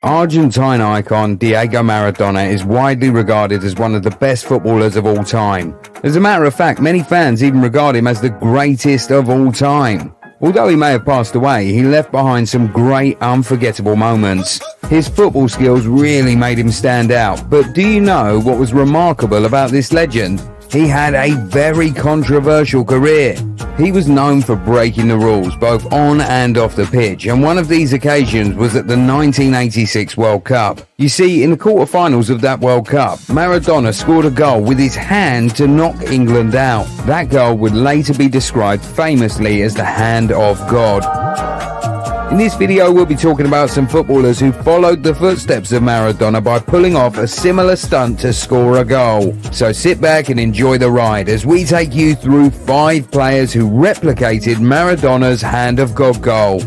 Argentine icon Diego Maradona is widely regarded as one of the best footballers of all time. As a matter of fact, many fans even regard him as the greatest of all time. Although he may have passed away, he left behind some great, unforgettable moments. His football skills really made him stand out, but do you know what was remarkable about this legend? He had a very controversial career. He was known for breaking the rules both on and off the pitch, and one of these occasions was at the 1986 World Cup. You see, in the quarterfinals of that World Cup, Maradona scored a goal with his hand to knock England out. That goal would later be described famously as the hand of God. In this video, we'll be talking about some footballers who followed the footsteps of Maradona by pulling off a similar stunt to score a goal. So sit back and enjoy the ride as we take you through 5 players who replicated Maradona's hand of God goal.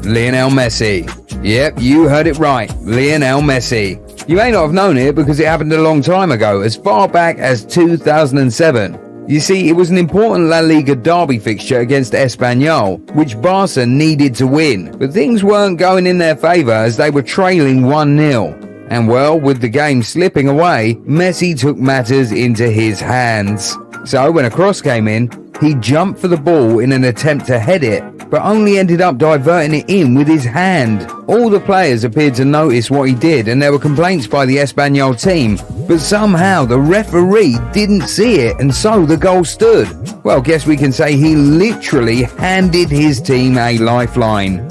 Lionel Messi. Yep, you heard it right, Lionel Messi. You may not have known it because it happened a long time ago, as far back as 2007. You see, it was an important La Liga derby fixture against Espanyol, which Barca needed to win, but things weren't going in their favour as they were trailing 1-0. And well, with the game slipping away, Messi took matters into his hands. So when a cross came in, he jumped for the ball in an attempt to head it, but only ended up diverting it in with his hand. All the players appeared to notice what he did, and there were complaints by the Espanyol team, but somehow the referee didn't see it, and so the goal stood. Well, guess we can say he literally handed his team a lifeline.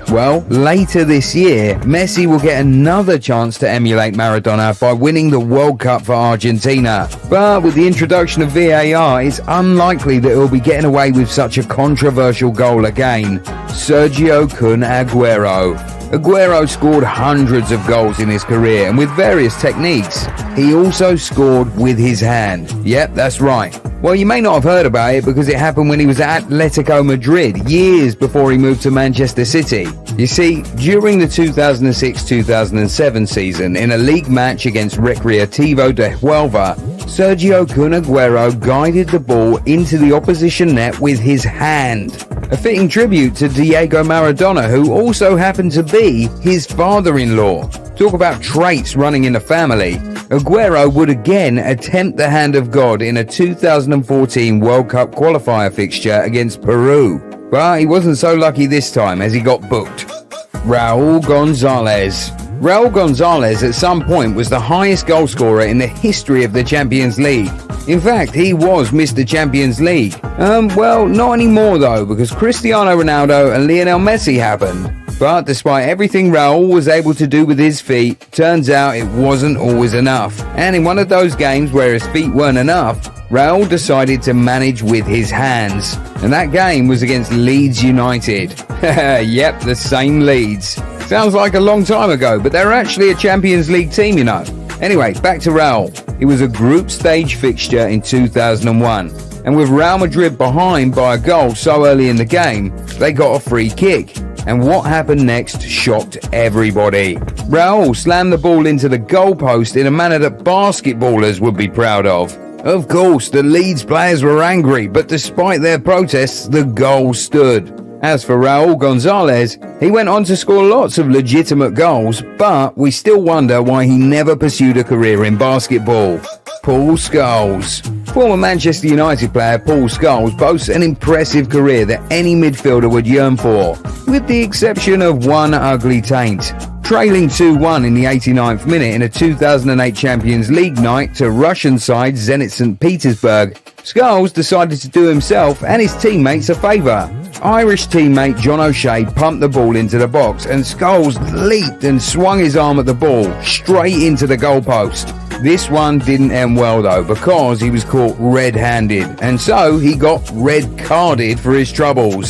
Well, later this year, Messi will get another chance to emulate Maradona by winning the World Cup for Argentina. But with the introduction of VAR, it's unlikely that he'll be getting away with such a controversial goal again. Sergio Kun Aguero. Aguero scored hundreds of goals in his career, and with various techniques. He also scored with his hand. Yep, that's right. Well, you may not have heard about it because it happened when he was at Atletico Madrid, years before he moved to Manchester City. You see, during the 2006-2007 season, in a league match against Recreativo de Huelva, Sergio Kun Aguero guided the ball into the opposition net with his hand. A fitting tribute to Diego Maradona, who also happened to be his father-in-law. Talk about traits running in the family. Aguero would again attempt the hand of God in a 2014 World Cup qualifier fixture against Peru. But he wasn't so lucky this time as he got booked. Raul Gonzalez. Raul Gonzalez at some point was the highest goal scorer in the history of the Champions League. In fact, he was Mr. Champions League. Well, not anymore though, because Cristiano Ronaldo and Lionel Messi happened. But despite everything Raul was able to do with his feet, turns out it wasn't always enough. And in one of those games where his feet weren't enough, Raul decided to manage with his hands. And that game was against Leeds United. Yep, the same Leeds. Sounds like a long time ago, but they're actually a Champions League team, you know. Anyway, back to Raul. It was a group stage fixture in 2001. And with Real Madrid behind by a goal so early in the game, they got a free kick. And what happened next shocked everybody. Raul slammed the ball into the goalpost in a manner that basketballers would be proud of. Of course, the Leeds players were angry, but despite their protests, the goal stood. As for Raul Gonzalez, he went on to score lots of legitimate goals, but we still wonder why he never pursued a career in basketball. Paul Scholes. Former Manchester United player Paul Scholes boasts an impressive career that any midfielder would yearn for, with the exception of one ugly taint. Trailing 2-1 in the 89th minute in a 2008 Champions League night to Russian side Zenit St. Petersburg, Scholes decided to do himself and his teammates a favour. Irish teammate John O'Shea pumped the ball into the box and Scholes leaped and swung his arm at the ball straight into the goalpost. This one didn't end well though, because he was caught red-handed, and so he got red-carded for his troubles.